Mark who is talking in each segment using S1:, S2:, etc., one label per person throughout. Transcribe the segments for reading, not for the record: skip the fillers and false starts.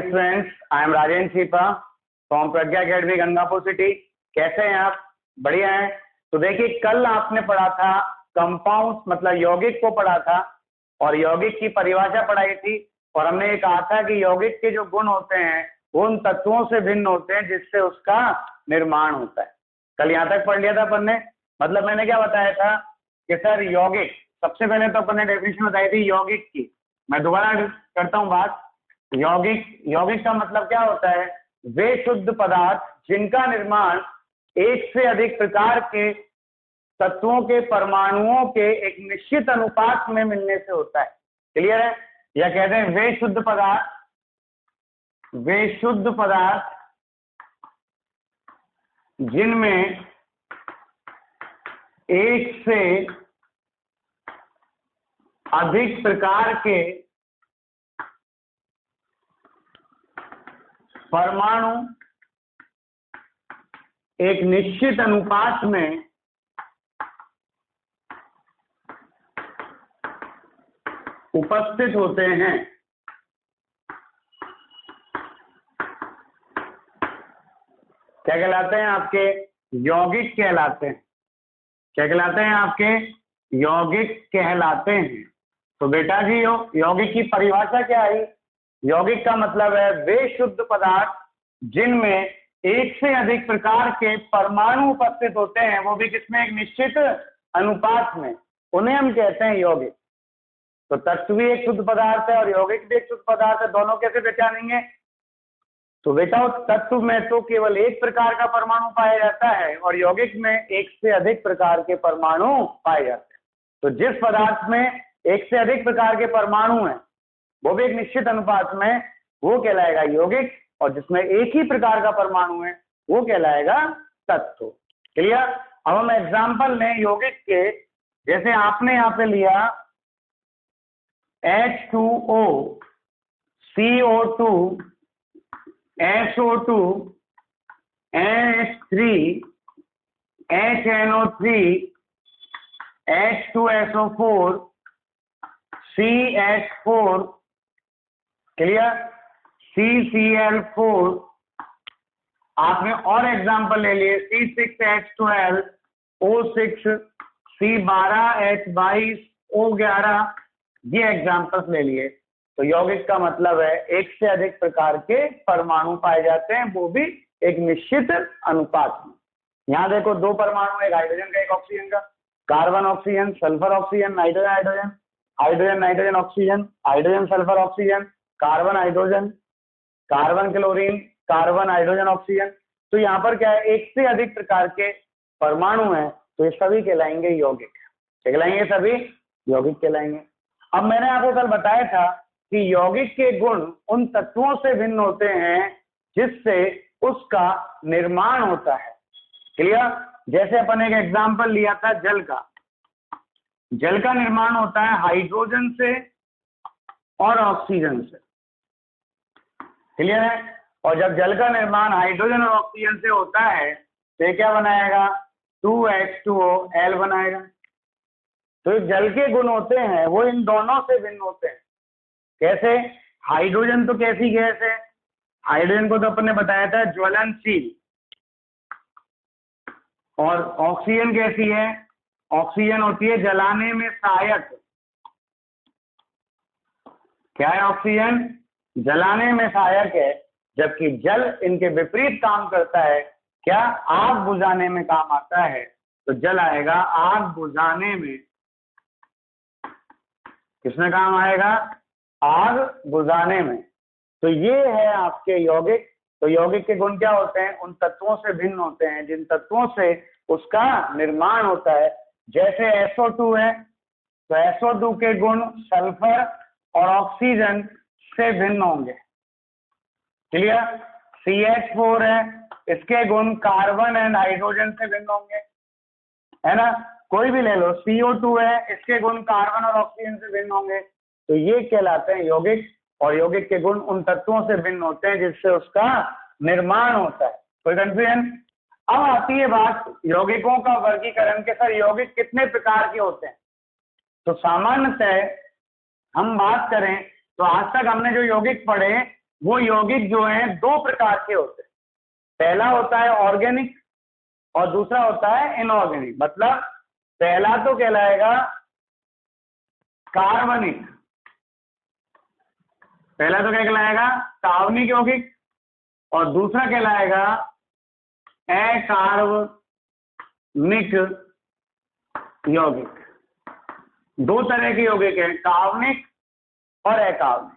S1: Students, I am Rajendra Chhipa from Pragya academy Gangapur city. कैसे हैं आप? बढ़िया हैं। तो देखिए, कल आपने पढ़ा था कंपाउंड्स मतलब यौगिक को पढ़ा था और यौगिक की परिभाषा पढ़ाई थी और हमने ये कहा था कि यौगिक के जो गुण होते हैं वो उन तत्वों से भिन्न होते हैं जिससे उसका निर्माण होता है। कल यहाँ तक पढ़ लिया था अपन ने। मतलब मैंने क्या बताया था कि सर यौगिक, सबसे पहले तो अपन ने डेफिनेशन बताई थी यौगिक की। मैं दोबारा करता हूँ बात। यौगिक का मतलब क्या होता है? वे शुद्ध पदार्थ जिनका निर्माण एक से अधिक प्रकार के तत्वों के परमाणुओं के एक निश्चित अनुपात में मिलने से होता है। क्लियर है? या कहते हैं वे शुद्ध पदार्थ जिनमें एक से अधिक प्रकार के परमाणु एक निश्चित अनुपात में उपस्थित होते हैं। क्या कहलाते हैं? आपके यौगिक कहलाते हैं। क्या कहलाते हैं? आपके यौगिक कहलाते हैं। तो बेटा जी यौगिक की परिभाषा क्या है? यौगिक का मतलब है वे शुद्ध पदार्थ जिनमें एक से अधिक प्रकार के परमाणु उपस्थित होते हैं, वो भी किसमें? एक निश्चित अनुपात में, उन्हें हम कहते हैं यौगिक। तो तत्व भी एक शुद्ध पदार्थ है और यौगिक भी एक शुद्ध पदार्थ है। दोनों कैसे पहचानेंगे? तो बेटा तत्व में तो केवल एक प्रकार का परमाणु पाया जाता है और यौगिक में एक से अधिक प्रकार के परमाणु पाए जाते हैं। तो जिस पदार्थ में एक से अधिक प्रकार के परमाणु हैं वो भी एक निश्चित अनुपात में, वो कहलाएगा यौगिक, और जिसमें एक ही प्रकार का परमाणु है वो कहलाएगा तत्व। क्लियर? अब हम एग्जाम्पल लें यौगिक के। जैसे आपने यहाँ पे लिया H2O, CO2, SO2, NH3, HNO3, H2SO4, CH4, clear? CCl4। आपने और एग्जांपल ले लिए C6H12, O6, C12H22, O11, ये एग्जांपल्स ले लिए। तो यौगिक का मतलब है एक से अधिक प्रकार के परमाणु पाए जाते हैं, वो भी एक निश्चित अनुपात में। यहाँ देखो दो परमाणु, एक हाइड्रोजन का एक ऑक्सीजन का, carbon oxygen, sulphur oxygen, nitrogen hydrogen, hydrogen nitrogen oxygen, hydrogen sulphur oxygen, carbon hydrogen, carbon chlorine, carbon hydrogen oxygen. तो यहाँ पर क्या है? एक से अधिक प्रकार के परमाणु हैं, तो ये सभी कहलाएंगे यौगिक। क्या कहलाएंगे? सभी यौगिक कहलाएंगे। अब मैंने आपको कल बताया था कि यौगिक के गुण उन तत्वों से भिन्न होते हैं जिससे उसका निर्माण होता है। क्लियर? जैसे अपन एक एग्जांपल लिया था जल का। जल का निर्माण होता है हाइड्रोजन से और ऑक्सीजन से। क्लियर है? और जब जल का निर्माण हाइड्रोजन और ऑक्सीजन से होता है तो ये क्या बनाएगा? 2H2O L बनाएगा। तो जल के गुण होते हैं वो इन दोनों से भिन्न होते हैं। कैसे? हाइड्रोजन तो कैसी गैस है? हाइड्रोजन को तो अपन ने बताया था ज्वलनशील। और ऑक्सीजन कैसी है? ऑक्सीजन होती है जलाने में सहायक। क्या है ऑक्सीजन? जलाने में सहायक है। जबकि जल इनके विपरीत काम करता है। क्या? आग बुझाने में काम आता है। तो जल आएगा आग बुझाने में। किसमें काम आएगा? आग बुझाने में। तो ये है आपके यौगिक। तो यौगिक के गुण क्या होते हैं? उन तत्वों से भिन्न होते हैं जिन तत्वों से उसका निर्माण होता है। जैसे SO2 है तो SO2 के गुण सल्फर और ऑक्सीजन से भिन्न होंगे। क्लियर? CH4 है, इसके गुण कार्बन एंड हाइड्रोजन से भिन्न होंगे, है ना? कोई भी ले लो। CO2 है, इसके गुण कार्बन और ऑक्सीजन से भिन्न होंगे। तो ये कहलाते हैं यौगिक, और यौगिक के गुण उन तत्वों से भिन्न होते हैं जिससे उसका निर्माण होता है। कोई कंफ्यूजन? अब आती है बात यौगिकों का वर्गीकरण के। सर यौगिक कितने प्रकार के होते हैं? तो सामान्यतः हम बात करें तो आज तक हमने जो यौगिक पढ़े वो यौगिक जो हैं दो प्रकार के होते हैं। पहला होता है ऑर्गेनिक और दूसरा होता है इनऑर्गेनिक। मतलब पहला तो कहलाएगा कार्बनिक, पहला तो क्या कहलाएगा कार्बनिक यौगिक, और दूसरा कहलाएगा अकार्बनिक यौगिक। दो तरह के यौगिक हैं, कार्बनिक और अकार्बनिक।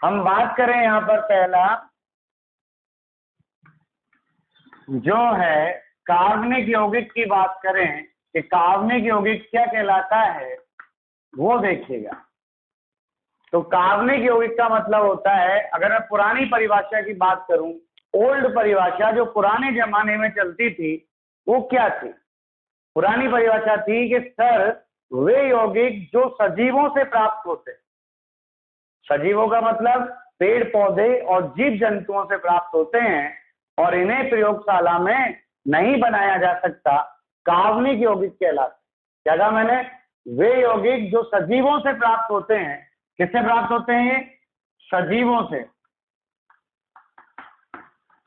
S1: हम बात करें यहां पर पहला जो है कार्बनिक यौगिक की बात करें कि कार्बनिक यौगिक क्या कहलाता है वो देखिएगा। तो कार्बनिक यौगिक का मतलब होता है, अगर मैं पुरानी परिभाषा की बात करूं, ओल्ड परिभाषा जो पुराने जमाने में चलती थी वो क्या थी? पुरानी परिभाषा थी कि सर वे यौगिक जो सजीवों से प्राप्त होते, सजीवों का मतलब पेड़ पौधे और जीव जंतुओं से प्राप्त होते हैं और इन्हें प्रयोगशाला में नहीं बनाया जा सकता, कार्बनिक यौगिक कहलाते। क्या कहा मैंने? वे यौगिक जो सजीवों से प्राप्त होते हैं। किससे प्राप्त होते हैं ये? सजीवों से,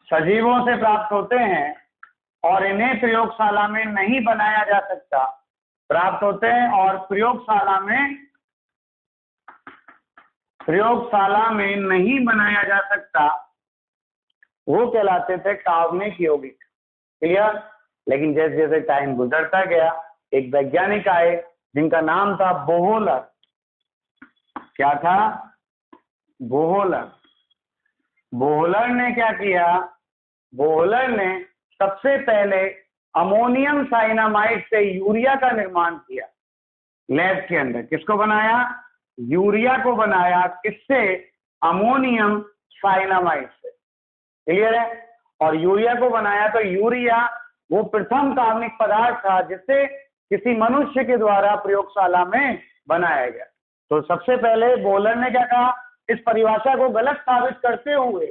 S1: सजीवों से प्राप्त होते हैं और इन्हें प्रयोगशाला में नहीं बनाया जा सकता, प्राप्त होते हैं और प्रयोगशाला में नहीं बनाया जा सकता, वो कहलाते थे कार्बनिक यौगिक। क्लियर? लेकिन जैसे जैसे टाइम गुजरता गया, एक वैज्ञानिक आए जिनका नाम था बोहलर। क्या था? बोहलर। बोहलर ने क्या किया? बोहलर ने सबसे पहले अमोनियम साइनामाइड से यूरिया का निर्माण किया लैब के अंदर। किसको बनाया? यूरिया को बनाया। किससे? अमोनियम साइनामाइड से। क्लियर है? और यूरिया को बनाया तो यूरिया वो प्रथम कार्बनिक पदार्थ था जिसे किसी मनुष्य के द्वारा प्रयोगशाला में बनाया गया। तो सबसे पहले बोहलर ने क्या कहा? इस परिभाषा को गलत साबित करते हुए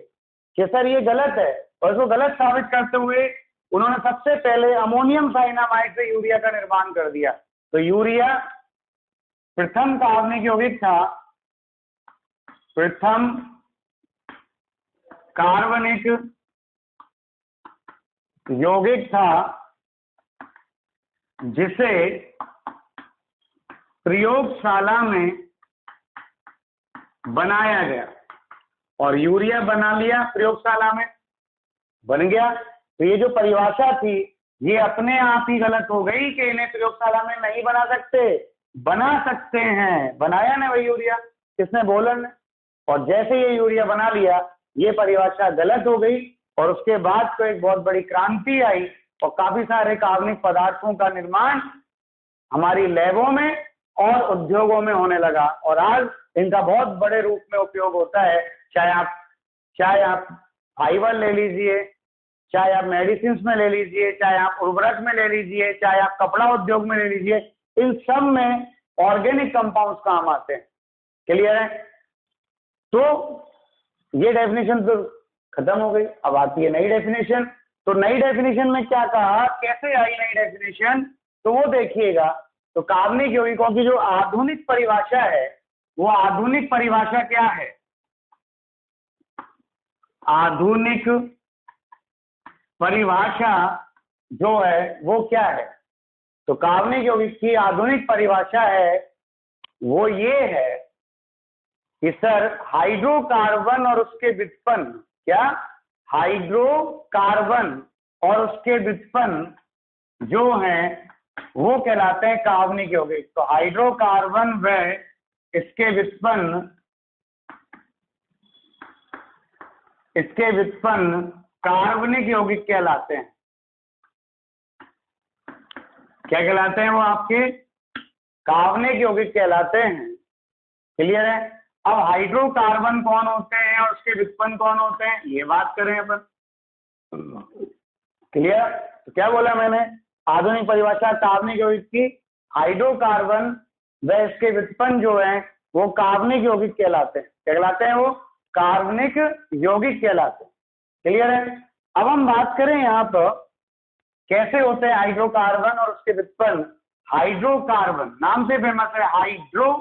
S1: कि सर ये गलत है, और इसको गलत साबित करते हुए उन्होंने सबसे पहले अमोनियम साइनामाइड से यूरिया का निर्माण कर दिया। तो यूरिया प्रथम कार्बनिक यौगिक था, प्रथम कार्बनिक यौगिक था जिसे प्रयोगशाला में बनाया गया। और यूरिया बना लिया, प्रयोगशाला में बन गया। तो ये जो परिभाषा थी ये अपने आप ही गलत हो गई कि इन्हें प्रयोगशाला में नहीं बना सकते, बना सकते हैं। बनाया ना वही यूरिया, किसने? बोहलर ने। और जैसे ये यूरिया बना लिया, ये परिभाषा गलत हो गई और उसके बाद तो एक बहुत बड़ी क्रांति आई और काफी सारे कार्बनिक पदार्थों का निर्माण हमारी लैबों में और उद्योगों में होने लगा। और आज इनका बहुत बड़े रूप में उपयोग होता है। चाहे आप फाइबर ले लीजिए, चाहे आप मेडिसिन में ले लीजिए, चाहे आप उर्वरक में ले लीजिए, चाहे आप कपड़ा उद्योग में ले लीजिए, इन सब में ऑर्गेनिक कंपाउंड्स काम आते हैं। क्लियर है? तो ये डेफिनेशन तो खत्म हो गई। अब आती है नई डेफिनेशन। तो नई डेफिनेशन में क्या कहा, कैसे आई नई डेफिनेशन, तो वो देखिएगा। तो कार्बनिक यौगिकों की जो आधुनिक परिभाषा है, वो आधुनिक परिभाषा क्या है? आधुनिक परिभाषा जो है वो क्या है? तो कार्बनिक यौगिक की आधुनिक परिभाषा है वो ये है कि सर हाइड्रोकार्बन और उसके व्युत्पन्न, क्या? हाइड्रोकार्बन और उसके व्युत्पन्न जो हैं वो कहलाते हैं कार्बनिक यौगिक। तो हाइड्रोकार्बन व इसके व्युत्पन्न कार्बनिक यौगिक कहलाते हैं। क्या कहलाते हैं? वो आपके कार्बनिक यौगिक कहलाते हैं। क्लियर है? अब हाइड्रोकार्बन कौन होते हैं और उसके व्युत्पन्न कौन होते हैं, ये बात करें अपन। क्लियर? तो क्या बोला मैंने? आधुनिक परिभाषा कार्बनिक यौगिक की, हाइड्रोकार्बन व इसके व्युत्पन्न जो है वो कार्बनिक यौगिक कहलाते हैं। क्या कहलाते हैं? वो कार्बनिक यौगिक कहलाते हैं। क्लियर है? अब हम बात करें यहाँ पर कैसे होते हैं हाइड्रोकार्बन और उसके व्युत्पन्न। हाइड्रोकार्बन नाम से फेमस है, हाइड्रो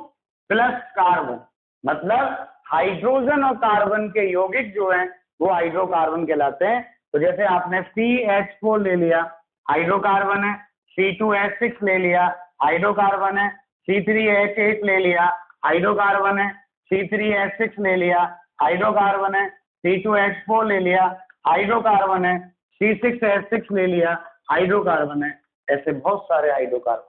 S1: प्लस कार्बन, मतलब हाइड्रोजन और कार्बन के यौगिक जो हैं वो हाइड्रोकार्बन कहलाते हैं। तो जैसे आपने CH4 ले लिया, हाइड्रोकार्बन है, C2H6 ले लिया, हाइड्रोकार्बन है, C3H8 ले लिया, हाइड्रोकार्बन है, C3H6 ले लिया, हाइड्रोकार्बन है, C2H4 ले लिया, हाइड्रोकार्बन है, C6H6 ले लिया, हाइड्रोकार्बन है। ऐसे बहुत सारे हाइड्रोकार्बन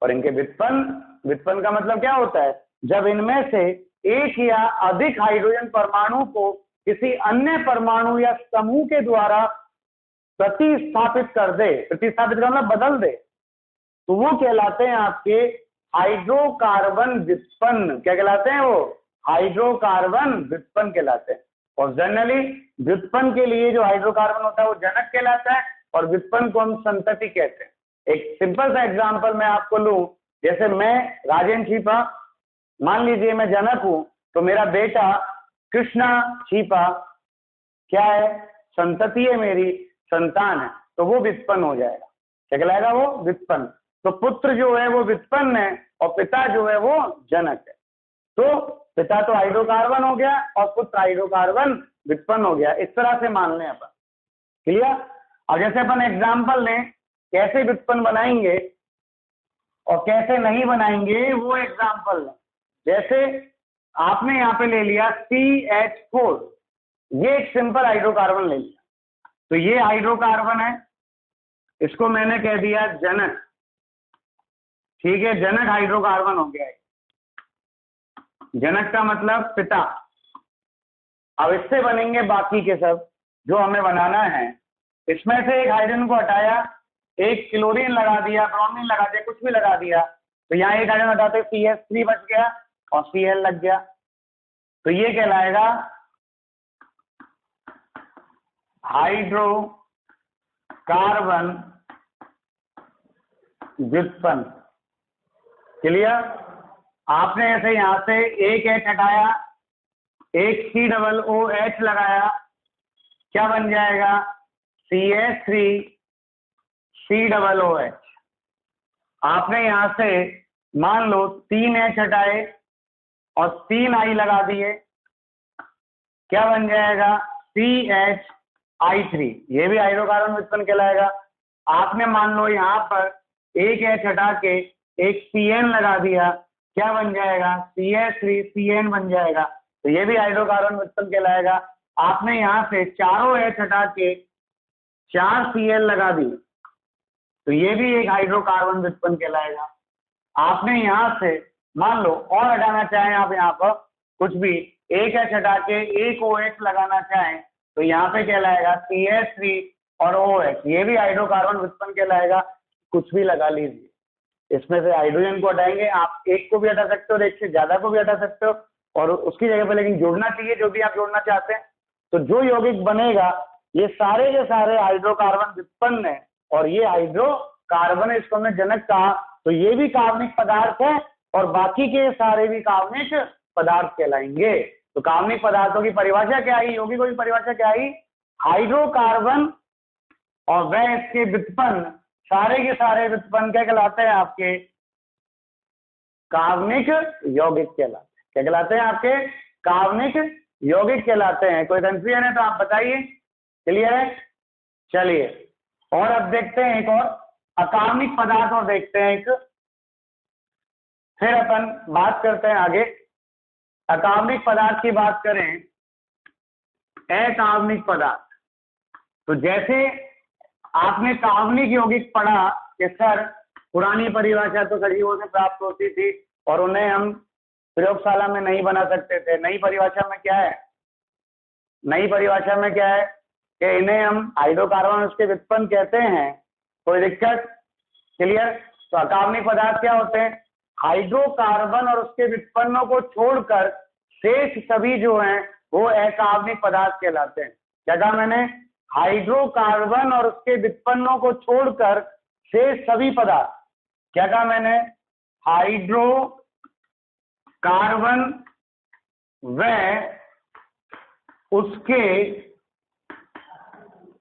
S1: और इनके व्युत्पन्न का मतलब क्या होता है? जब इनमें से एक या अधिक हाइड्रोजन परमाणु को किसी अन्य परमाणु या समूह के द्वारा प्रतिस्थापित कर दे, प्रतिस्थापित का मतलब बदल दे, तो वो कहलाते हैं आपके हाइड्रोकार्बन व्युत्पन्न। क्या कहलाते हैं वो? हाइड्रोकार्बन व्युत्पन्न कहलाते हैं। और जनरली व्युत्पन्न के लिए जो हाइड्रोकार्बन होता है वो जनक कहलाता है और व्युत्पन्न को हम संतति कहते हैं। एक सिंपल सा एग्जांपल मैं आपको लूं, जैसे मैं राजेंद्र छीपा, मान लीजिए मैं जनक हूं, तो मेरा बेटा कृष्णा छीपा क्या है? संतति है, मेरी संतान है, तो वो व्युत्पन्न हो जाएगा। क्या कहलाएगा वो? व्युत्पन्न। तो पुत्र जो है वो व्युत्पन्न है और पिता जो है वो जनक है। तो पिता तो हाइड्रोकार्बन हो गया और पुत्र हाइड्रोकार्बन व्युत्पन्न हो गया। इस तरह से मान लें अपन। क्लियर? और जैसे अपन एग्जाम्पल लें कैसे व्युत्पन्न बनाएंगे और कैसे नहीं बनाएंगे, वो एग्जाम्पल लें। जैसे आपने यहाँ पे ले लिया CH4, ये एक सिंपल हाइड्रोकार्बन ले लिया, तो ये हाइड्रोकार्बन है, इसको मैंने कह दिया जनक। ठीक है, जनक हाइड्रोकार्बन हो गया है। जनक का मतलब पिता। अब इससे बनेंगे बाकी के सब जो हमें बनाना है। इसमें से एक हाइड्रोजन को हटाया, एक क्लोरीन लगा दिया, ब्रोमीन लगा दिया, कुछ भी लगा दिया, तो यहाँ एक हाइड्रोजन हटाते CH3 बच गया और Cl लग गया। तो ये कहलाएगा हाइड्रोकार्बन व्युत्पन्न। क्लियर? आपने ऐसे यहां से एक H हटाया, एक COOH लगाया, क्या बन जाएगा? CH3 COOH। आपने यहां से मान लो 3 H हटाए और 3 I लगा दिए, क्या बन जाएगा? CHI3। ये भी हाइड्रोकार्बन व्युत्पन्न कहलाएगा। आपने मान लो यहाँ पर एक H हटा के एक CN लगा दिया, क्या बन जाएगा? CH3CN बन जाएगा। तो ये भी हाइड्रोकार्बन व्युत्पन्न कहलाएगा। आपने यहाँ से चारों H हटा के 4 Cl लगा दी, तो ये भी एक हाइड्रोकार्बन व्युत्पन्न कहलाएगा। आपने यहाँ से मान लो और हटाना चाहें आप, यहाँ पर कुछ भी एक H हटा के एक OH लगाना चाहें, तो यहाँ पे कहलाएगा CH3 और OH। ये भी हाइड्रोकार्बन व्युत्पन्न कहलाएगा। कुछ भी लगा लीजिए, इसमें से हाइड्रोजन को हटाएंगे, आप एक को भी हटा सकते हो और एक से ज्यादा को भी हटा सकते हो, और उसकी जगह पे लेकिन जोड़ना चाहिए जो भी आप जोड़ना चाहते हैं। तो जो यौगिक बनेगा ये सारे के सारे हाइड्रोकार्बन व्युत्पन्न है और ये हाइड्रोकार्बन है, इसको हमने जनक कहा। तो ये भी कार्बनिक पदार्थ है और बाकी के सारे भी कार्बनिक पदार्थ कहलाएंगे। तो कार्बनिक पदार्थों की परिभाषा क्या आई? यौगिकों की परिभाषा क्या आई? हाइड्रोकार्बन और वह इसके व्युत्पन्न, सारे के सारे व्युत्पन्न क्या कहलाते हैं? आपके कार्बनिक यौगिक कहलाते हैं। क्या कहलाते हैं? आपके कार्बनिक यौगिक कहलाते हैं। कोई कंफ्यूजन है तो आप बताइए। क्लियर है? चलिए और अब देखते हैं एक और अकार्बनिक पदार्थ और देखते हैं एक, फिर अपन बात करते हैं आगे। अकार्बनिक पदार्थ की बात करें, अकार्बनिक पदार्थ, तो जैसे आपने कार्बनिक यौगिक पढ़ा कि सर पुरानी परिभाषा तो सजीवों से प्राप्त होती थी और उन्हें हम प्रयोगशाला में नहीं बना सकते थे। नई परिभाषा में क्या है? नई परिभाषा में क्या है कि इन्हें हम हाइड्रोकार्बन उसके व्युत्पन्न कहते हैं। कोई दिक्कत? क्लियर? तो अकार्बनिक पदार्थ क्या होते हैं? हाइड्रोकार्बन और उसके व्युत्पन्नों को छोड़कर शेष सभी जो हैं वो अकार्बनिक पदार्थ कहलाते हैं। क्या कहा मैंने? हाइड्रोकार्बन और उसके व्युत्पन्नों को छोड़कर शेष सभी पदार्थ, क्या कहा मैंने? हाइड्रोकार्बन व उसके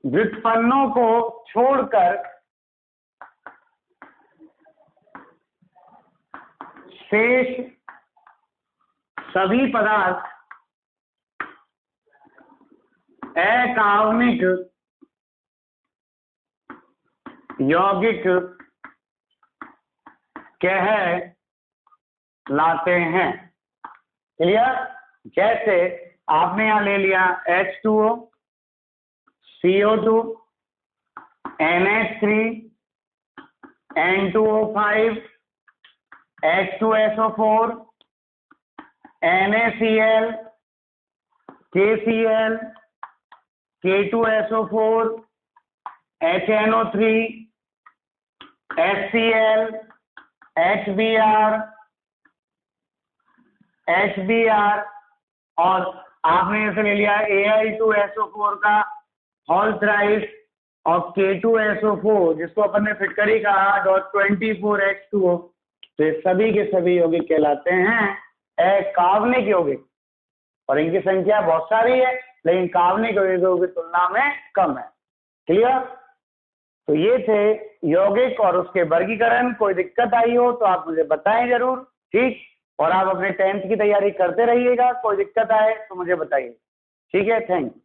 S1: व्युत्पन्नों को छोड़कर शेष सभी पदार्थ अकार्बनिक यौगिक कहलाते हैं। क्लियर? जैसे आपने यहां ले लिया H2O, CO2, NH3, N2O5, H2SO4, NaCl, KCl, K2SO4, HNO3, HCl, HBr और आपने इसे ले लिया Al2SO4 का होल थ्राइस और K2SO4 जिसको अपन ने फिटकरी कहा .24H2O। तो ये सभी के सभी यौगिक कहलाते हैं अकार्बनिक यौगिक और इनकी संख्या बहुत सारी है लेकिन कार्बनिक यौगिकों की तुलना में कम है। क्लियर? तो ये थे यौगिक और उसके वर्गीकरण। कोई दिक्कत आई हो तो आप मुझे बताएं जरूर, ठीक? और आप अपने 10th की तैयारी करते रहिएगा, कोई दिक्कत आए तो मुझे बताइए, ठीक है? Thank you.